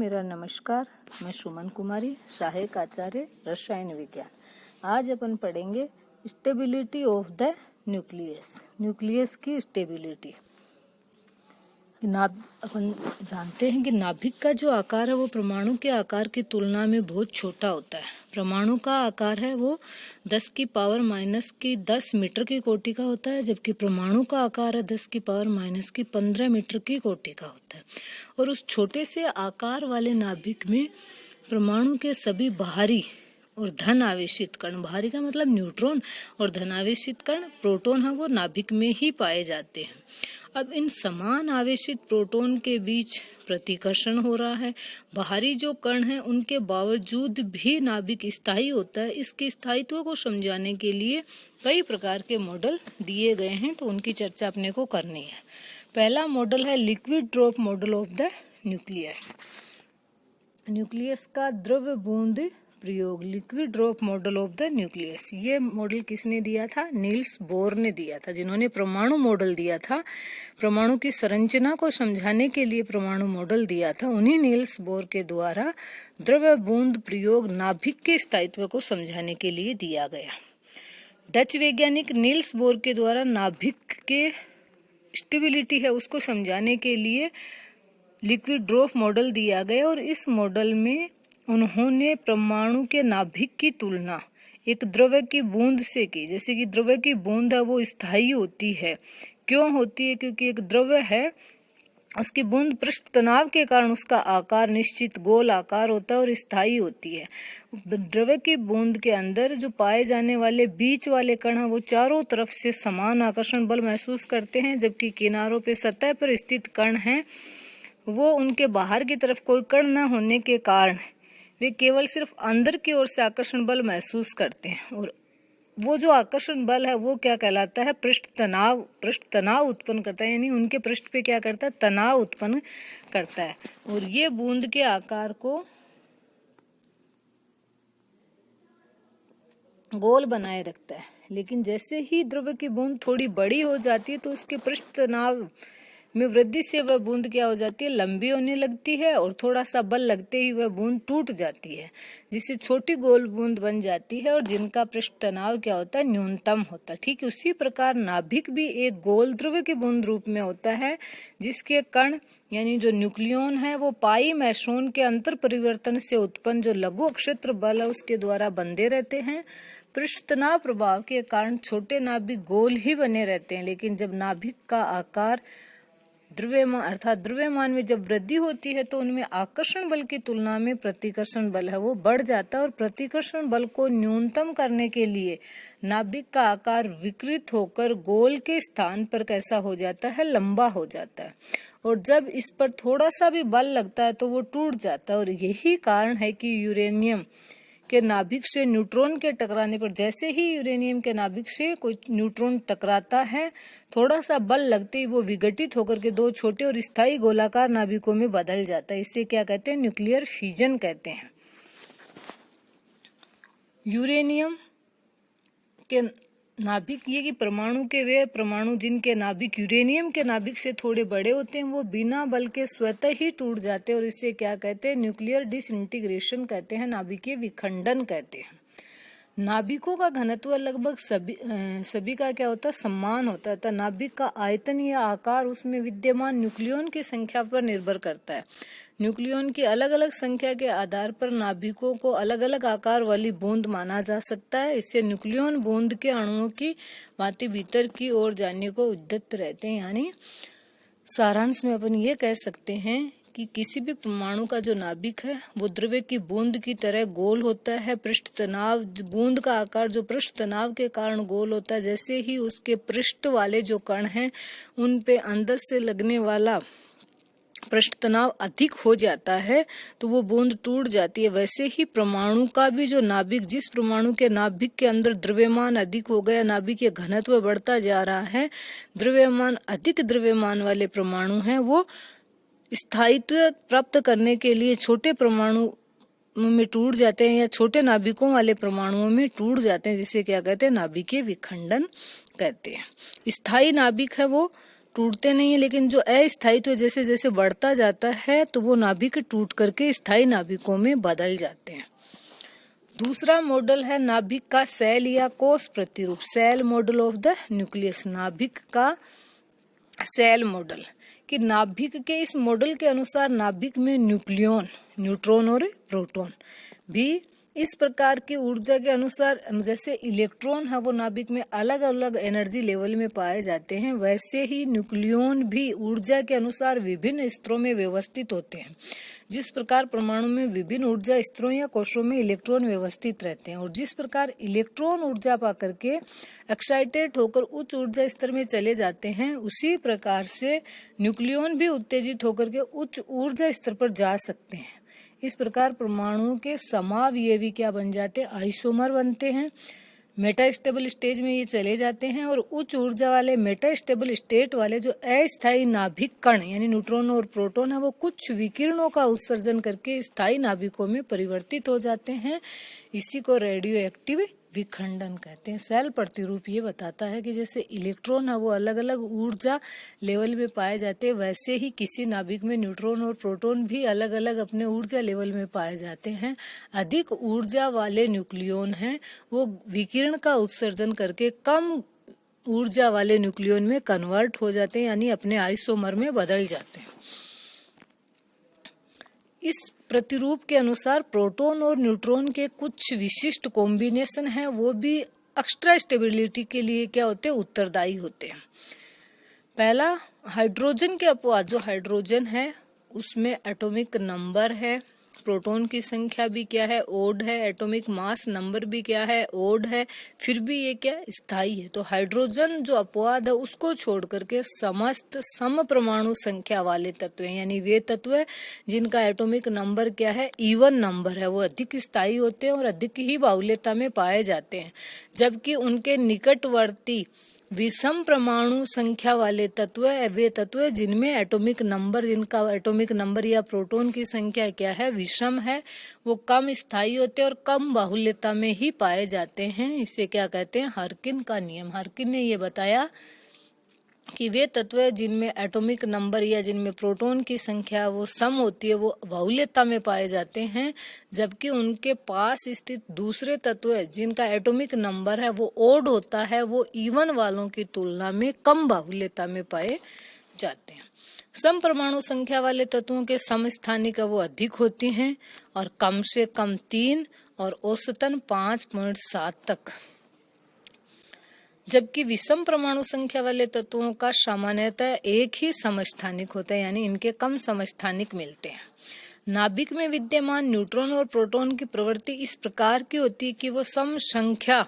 मेरा नमस्कार। मैं सुमन कुमारी, सहायक आचार्य रसायन विज्ञान। आज अपन पढ़ेंगे stability of the nucleus. Nucleus की स्टेबिलिटी। अपन जानते हैं कि नाभिक का जो आकार है वो परमाणु के आकार की तुलना में बहुत छोटा होता है। परमाणु का आकार है वो 10⁻⁻10 मीटर की कोटि का होता है, जबकि परमाणु का आकार है 10⁻⁻15 मीटर की कोटि का होता है। और उस छोटे से आकार वाले नाभिक में परमाणु के सभी बाहरी और धन आवेशित कण, बाहरी का मतलब न्यूट्रॉन और धन आवेशित कण प्रोटॉन है वो नाभिक में ही पाए जाते हैं। अब इन समान आवेशित प्रोटॉन के बीच प्रतिकर्षण हो रहा है। बाहरी जो कण हैं उनके बावजूद भी नाभिक स्थायी होता है। इसके स्थायित्व को समझाने के लिए कई प्रकार के मॉडल दिए गए हैं, तो उनकी चर्चा अपने को करनी है। पहला मॉडल है liquid drop model of the nucleus. Nucleus का द्रव बूंद प्रयोग, liquid drop model of the nucleus. ये मॉडल किसने दिया था? नील्स बोर ने दिया था, जिन्होंने परमाणु मॉडल दिया था। परमाणु की संरचना को समझाने के लिए परमाणु मॉडल दिया था। उन्हीं नील्स बोर के द्वारा द्रव बूंद प्रयोग नाभिक के स्थायित्व को समझाने के लिए दिया गया। डच वैज्ञानिक नील्स बोर के द्वारा नाभिक के स्टेबिलिटी है उसको समझाने के लिए लिक्विड ड्रॉप मॉडल दिया गया, और इस मॉडल में उन्होंने परमाणु के नाभिक की तुलना एक द्रव्य की बूंद से की। जैसे कि द्रव्य की बूंद है वो स्थायी होती है। क्यों होती है? क्योंकि एक द्रव्य है, उसकी बूंद पृष्ठ तनाव के कारण उसका आकार निश्चित गोल आकार होता है और स्थायी होती है। द्रव्य की बूंद के अंदर जो पाए जाने वाले बीच वाले कण हैं वो चारों तरफ से समान आकर्षण बल महसूस करते हैं, जबकि किनारों पे सतह पर स्थित कण हैं वो उनके बाहर की तरफ कोई कण न होने के कारण वे केवल सिर्फ अंदर की ओर से आकर्षण बल महसूस करते हैं। और वो जो आकर्षण बल है वो क्या कहलाता है? पृष्ठ तनाव उत्पन्न करता है, यानी उनके पृष्ठ पे क्या करता है? तनाव उत्पन्न करता है। और ये बूंद के आकार को गोल बनाए रखता है। लेकिन जैसे ही द्रव्य की बूंद थोड़ी बड़ी हो जाती है तो उसके पृष्ठ तनाव में वृद्धि से वह बूंद क्या हो जाती है? लंबी होने लगती है, और थोड़ा सा बल लगते ही वह बूंद टूट जाती है, जिससे छोटी गोल बूंद बन जाती है और जिनका पृष्ठ तनाव क्या होता है? न्यूनतम होता है। ठीक उसी प्रकार नाभिक भी एक गोल द्रव्य की बूंद रूप में होता है, जिसके कण यानी जो न्यूक्लियॉन है वो पाई मैसोन के अंतर परिवर्तन से उत्पन्न जो लघु अक्षेत्र बल है उसके द्वारा बंधे रहते हैं। पृष्ठ तनाव प्रभाव के कारण छोटे नाभिक गोल ही बने रहते हैं, लेकिन जब नाभिक का आकार द्रव्यमान अर्थात द्रव्यमान में जब वृद्धि होती है तो उनमें आकर्षण बल की तुलना में प्रतिकर्षण बल है वो बढ़ जाता है, और प्रतिकर्षण बल को न्यूनतम करने के लिए नाभिक का आकार विकृत होकर गोल के स्थान पर कैसा हो जाता है? लंबा हो जाता है। और जब इस पर थोड़ा सा भी बल लगता है तो वो टूट जाता है। और यही कारण है कि यूरेनियम के नाभिक से न्यूट्रॉन के टकराने पर, जैसे ही यूरेनियम के नाभिक से कोई न्यूट्रॉन टकराता है, थोड़ा सा बल लगते ही वो विघटित होकर के दो छोटे और स्थायी गोलाकार नाभिकों में बदल जाता है। इसे क्या कहते हैं? न्यूक्लियर फ्यूजन कहते हैं। यूरेनियम के नाभिक, ये कि परमाणु के वे परमाणु जिनके नाभिक यूरेनियम के नाभिक से थोड़े बड़े होते हैं वो बिना बल के स्वतः ही टूट जाते हैं, और इसे क्या कहते हैं? न्यूक्लियर डिसइंटीग्रेशन कहते हैं, नाभिकीय विखंडन कहते हैं। नाभिकों का घनत्व लगभग सभी का क्या होता है? समान होता है। नाभिक का आयतन या आकार उसमें विद्यमान न्यूक्लियॉन की संख्या पर निर्भर करता है। न्यूक्लियॉन की अलग अलग संख्या के आधार पर नाभिकों को अलग अलग आकार वाली बूंद माना जा सकता है। इससे न्यूक्लियॉन बूंद के अणुओं की भांति भीतर की ओर जाने को उद्यत रहते हैं। यानी सारांश में अपन ये कह सकते हैं कि किसी भी परमाणु का जो नाभिक है वो द्रव्य की बूंद की तरह गोल होता है। पृष्ठ तनाव, बूंद का आकार जो पृष्ठ तनाव के कारण गोल होता है, जैसे ही उसके पृष्ठ वाले जो कण हैं उन पे अंदर से लगने वाला पृष्ठ तनाव अधिक हो जाता है तो वो बूंद टूट जाती है। वैसे ही परमाणु का भी जो नाभिक, जिस परमाणु के नाभिक के अंदर द्रव्यमान अधिक हो गया, नाभिक के घनत्व बढ़ता जा रहा है, अधिक द्रव्यमान वाले परमाणु हैं वो स्थायित्व प्राप्त करने के लिए छोटे परमाणु में टूट जाते हैं या छोटे नाभिकों वाले परमाणुओं में टूट जाते हैं, जिसे क्या कहते हैं? नाभिकीय विखंडन कहते हैं। स्थायी नाभिक है वो टूटते नहीं है, लेकिन जो अस्थायित्व जैसे जैसे बढ़ता जाता है तो वो नाभिक टूट करके स्थायी नाभिकों में बदल जाते हैं। दूसरा मॉडल है नाभिक का सेल या कोष प्रतिरूप, cell model of the nucleus, नाभिक का सेल मॉडल। कि नाभिक के इस मॉडल के अनुसार नाभिक में न्यूक्लियन, न्यूट्रॉन और प्रोटॉन भी इस प्रकार की ऊर्जा के अनुसार, जैसे इलेक्ट्रॉन है वो नाभिक में अलग अलग एनर्जी लेवल में पाए जाते हैं, वैसे ही न्यूक्लियन भी ऊर्जा के अनुसार विभिन्न स्तरों में व्यवस्थित होते हैं। जिस प्रकार परमाणु में विभिन्न ऊर्जा स्तरों या कोशों में इलेक्ट्रॉन व्यवस्थित रहते हैं, और जिस प्रकार इलेक्ट्रॉन ऊर्जा पा करके एक्साइटेड होकर उच्च ऊर्जा स्तर में चले जाते हैं, उसी प्रकार से न्यूक्लियन भी उत्तेजित होकर के उच्च ऊर्जा स्तर पर जा सकते हैं। इस प्रकार परमाणुओं के समावयवी क्या बन जाते हैं, आइसोमर बनते हैं। मेटास्टेबल स्टेज में ये चले जाते हैं, और उच्च ऊर्जा वाले मेटास्टेबल स्टेट वाले जो अस्थायी नाभिक कण यानी न्यूट्रॉन और प्रोटॉन है, वो कुछ विकिरणों का उत्सर्जन करके स्थायी नाभिकों में परिवर्तित हो जाते हैं। इसी को रेडियो एक्टिव विखंडन कहते हैं। सेल प्रतिरूप ये बताता है कि जैसे इलेक्ट्रॉन है वो अलग अलग ऊर्जा लेवल में पाए जाते हैं, वैसे ही किसी नाभिक में न्यूट्रॉन और प्रोटॉन भी अलग अलग अपने ऊर्जा लेवल में पाए जाते हैं। अधिक ऊर्जा वाले न्यूक्लियन हैं वो विकिरण का उत्सर्जन करके कम ऊर्जा वाले न्यूक्लियन में कन्वर्ट हो जाते हैं, यानी अपने आइसोमर में बदल जाते हैं। इस प्रतिरूप के अनुसार प्रोटॉन और न्यूट्रॉन के कुछ विशिष्ट कॉम्बिनेशन हैं, वो भी एक्स्ट्रा स्टेबिलिटी के लिए क्या होते हैं, उत्तरदायी होते हैं। पहला, हाइड्रोजन के अपवाद, जो हाइड्रोजन है उसमें एटॉमिक नंबर है, प्रोटॉन की संख्या भी क्या है, ओड है, एटॉमिक मास नंबर भी क्या है, ओड है, फिर भी ये क्या स्थायी है। तो हाइड्रोजन जो अपवाद है उसको छोड़ करके समस्त सम परमाणु संख्या वाले तत्व हैं, यानी वे तत्व जिनका एटॉमिक नंबर क्या है, इवन नंबर है, वो अधिक स्थायी होते हैं और अधिक ही बाहुल्यता में पाए जाते हैं। जबकि उनके निकटवर्ती विषम परमाणु संख्या वाले तत्व वे तत्व जिनमें एटॉमिक नंबर, जिनका एटॉमिक नंबर या प्रोटॉन की संख्या क्या है, विषम है, वो कम स्थायी होते हैं और कम बाहुल्यता में ही पाए जाते हैं। इसे क्या कहते हैं, हार्किन का नियम। हार्किन ने ये बताया कि वे तत्व जिनमें एटॉमिक नंबर या जिनमें प्रोटॉन की संख्या वो सम होती है, वो बाहुल्यता में पाए जाते हैं, जबकि उनके पास स्थित दूसरे तत्व जिनका एटॉमिक नंबर है वो ओड होता है, वो इवन वालों की तुलना में कम बाहुल्यता में पाए जाते हैं। सम परमाणु संख्या वाले तत्वों के समस्थानिक वो अधिक होती हैं और कम से कम 3 और औसतन 5.7 तक, जबकि विषम परमाणु संख्या वाले तत्वों का सामान्यतः एक ही समस्थानिक होता है, यानी इनके कम समस्थानिक मिलते हैं। नाभिक में विद्यमान न्यूट्रॉन और प्रोटॉन की प्रवृत्ति इस प्रकार की होती है कि वो सम संख्या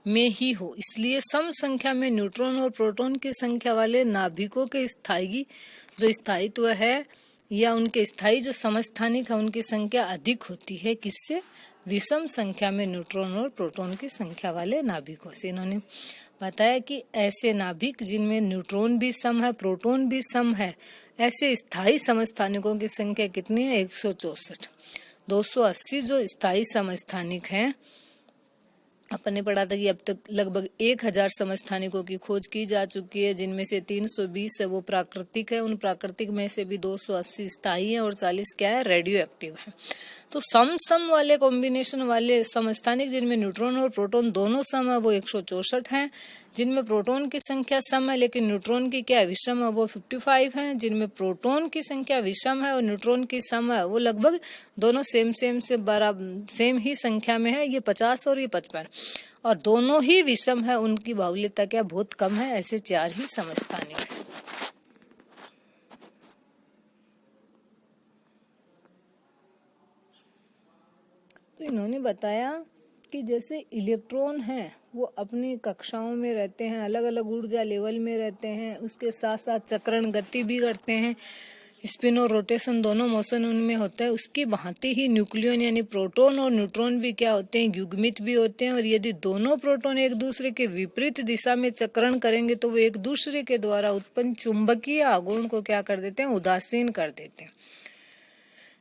में ही हो, इसलिए सम संख्या में न्यूट्रॉन और प्रोटॉन की संख्या वाले नाभिकों के स्थायी जो स्थायित्व है या उनके स्थायी जो समस्थानिक है उनकी संख्या अधिक होती है। किससे, विषम संख्या में न्यूट्रॉन और प्रोटॉन की संख्या वाले नाभिकों से। इन्होंने बताया कि ऐसे नाभिक जिनमें न्यूट्रॉन भी सम है, प्रोटॉन भी सम है, ऐसे स्थायी समस्थानिकों की संख्या कितनी है, 164। 280 जो स्थायी समस्थानिक हैं, अपन ने पढ़ा था कि अब तक लगभग 1000 समस्थानिकों की खोज की जा चुकी है, जिनमें से 320 है वो प्राकृतिक है, उन प्राकृतिक में से भी 280 स्थायी है और 40 क्या है, रेडियो एक्टिव है। तो सम वाले कॉम्बिनेशन वाले समस्थानिक जिनमें न्यूट्रॉन और प्रोटॉन दोनों सम है वो 164 हैं, जिनमें प्रोटॉन की संख्या सम है लेकिन न्यूट्रॉन की क्या विषम है वो 55 हैं, जिनमें प्रोटॉन की संख्या विषम है और न्यूट्रॉन की सम है वो लगभग दोनों सेम से बराबर सेम ही संख्या में है, ये 50 और ये 55, और दोनों ही विषम है, उनकी बाहुल्यता क्या बहुत कम है। ऐसे 4 ही समस्थानिक है। तो इन्होंने बताया कि जैसे इलेक्ट्रॉन हैं वो अपनी कक्षाओं में रहते हैं, अलग अलग ऊर्जा लेवल में रहते हैं, उसके साथ साथ चक्रण गति भी करते हैं, स्पिन और रोटेशन दोनों मोशन उनमें होता है। उसकी भांति ही न्यूक्लियन यानी प्रोटॉन और न्यूट्रॉन भी क्या होते हैं, युग्मित भी होते हैं, और यदि दोनों प्रोटॉन एक दूसरे के विपरीत दिशा में चक्रण करेंगे तो वो एक दूसरे के द्वारा उत्पन्न चुंबकीय आघूर्ण को क्या कर देते हैं, उदासीन कर देते हैं।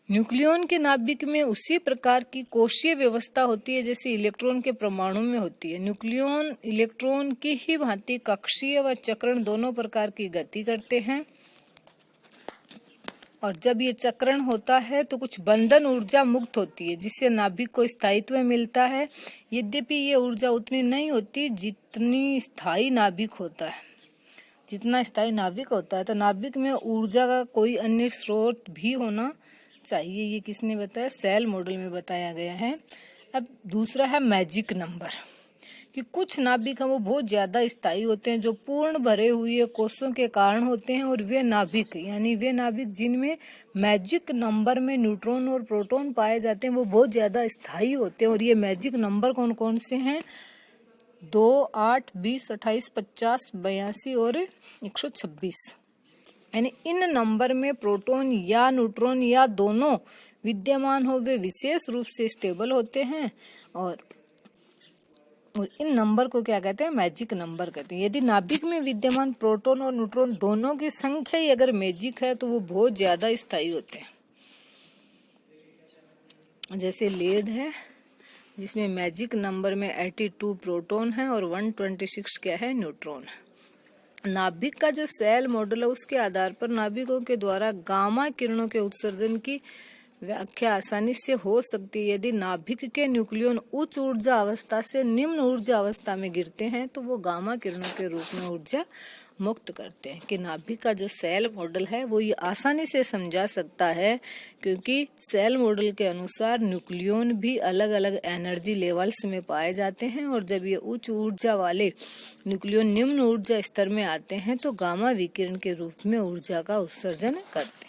न्यूक्लियन के नाभिक में उसी प्रकार की कोशीय व्यवस्था होती है जैसे इलेक्ट्रॉन के परमाणु में होती है। न्यूक्लियन इलेक्ट्रॉन की ही भांति कक्षीय व चक्रण दोनों प्रकार की गति करते हैं, और जब ये चक्रण होता है तो कुछ बंधन ऊर्जा मुक्त होती है जिससे नाभिक को स्थायित्व मिलता है। यद्यपि ये ऊर्जा उतनी नहीं होती जितनी स्थायी नाभिक होता है। जितना स्थायी नाभिक होता है तो नाभिक में ऊर्जा का कोई अन्य स्रोत भी होना चाहिए। ये किसने बताया? सेल मॉडल में बताया गया है। अब दूसरा है मैजिक नंबर, कि कुछ नाभिक हैं वो बहुत ज्यादा स्थायी होते हैं जो पूर्ण भरे हुए कोषों के कारण होते हैं, और वे नाभिक यानी वे नाभिक जिनमें मैजिक नंबर में न्यूट्रॉन और प्रोटॉन पाए जाते हैं वो बहुत ज्यादा स्थायी होते हैं। और ये मैजिक नंबर कौन कौन से हैं? 2, 8, 20, 28, 50, 82 और 126। यानी इन नंबर में प्रोटॉन या न्यूट्रॉन या दोनों विद्यमान हो वे विशेष रूप से स्टेबल होते हैं, और इन नंबर को क्या कहते हैं? मैजिक नंबर कहते हैं। यदि नाभिक में विद्यमान प्रोटॉन और न्यूट्रॉन दोनों की संख्या ही अगर मैजिक है तो वो बहुत ज्यादा स्थायी होते हैं। जैसे लेड है जिसमें मैजिक नंबर में 82 प्रोटॉन है और 126 क्या है? न्यूट्रॉन है। नाभिक का जो सेल मॉडल है उसके आधार पर नाभिकों के द्वारा गामा किरणों के उत्सर्जन की व्याख्या आसानी से हो सकती है। यदि नाभिक के न्यूक्लियन उच्च ऊर्जा अवस्था से निम्न ऊर्जा अवस्था में गिरते हैं तो वो गामा किरणों के रूप में ऊर्जा मुक्त करते हैं। कि नाभिक का जो सेल मॉडल है वो ये आसानी से समझा सकता है, क्योंकि सेल मॉडल के अनुसार न्यूक्लियन भी अलग अलग एनर्जी लेवल्स में पाए जाते हैं, और जब ये उच्च ऊर्जा वाले न्यूक्लियन निम्न ऊर्जा स्तर में आते हैं तो गामा विकिरण के रूप में ऊर्जा का उत्सर्जन करते हैं।